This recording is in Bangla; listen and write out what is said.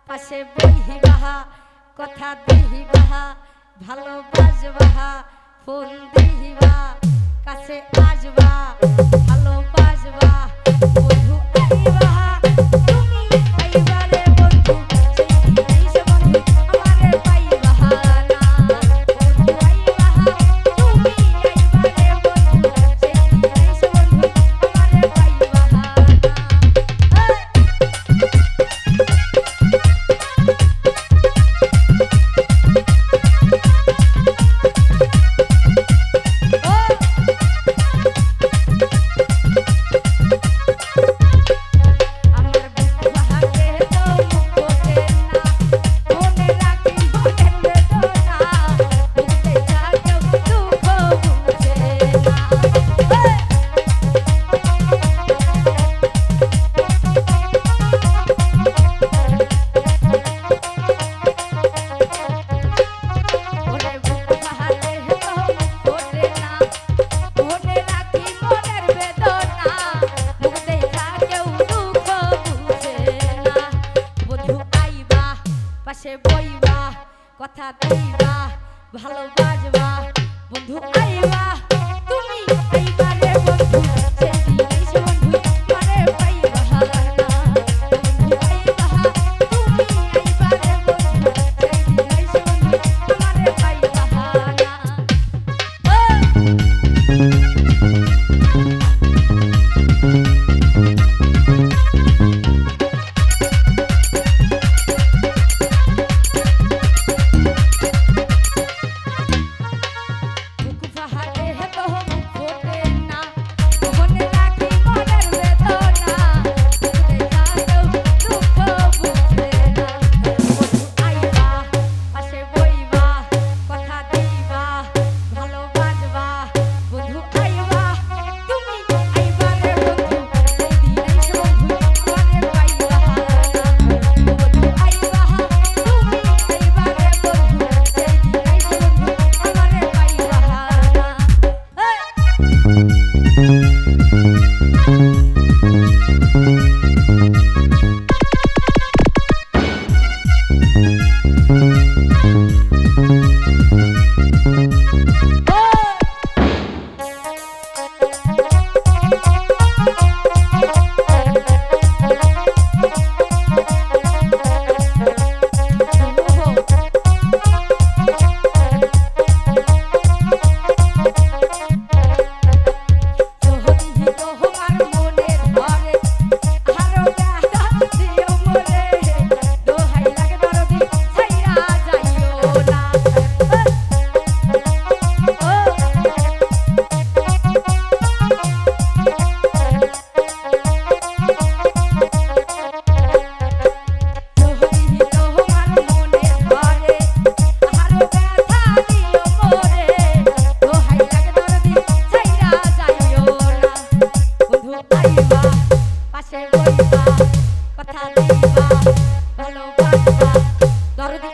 পাশে বইহিবা কথা দিহিবা ভালোবাসবা ফোন দিহিবা কাছে আসবা ভালোবাসবা বন্ধু আইবা তুমি আইবা রে বন্ধু সেই দিনেই বন্ধু আমারে পাইবা না বন্ধু আইবা তুমি আইবা রে বন্ধু সেই দিনেই বন্ধু আমারে পাইবা না পাশে বইবা কথা দিবা ভালোবাসবা বন্ধু আইবা তুমি আইবা রে বন্ধু সেই দিনেই বন্ধু আমারে পাইবা না বন্ধু আইবা তুমি আইবা রে বন্ধু সেই দিনেই বন্ধু আমারে পাইবা না পাশে বইবা কথা দিবা ভালোবাসবা দরদি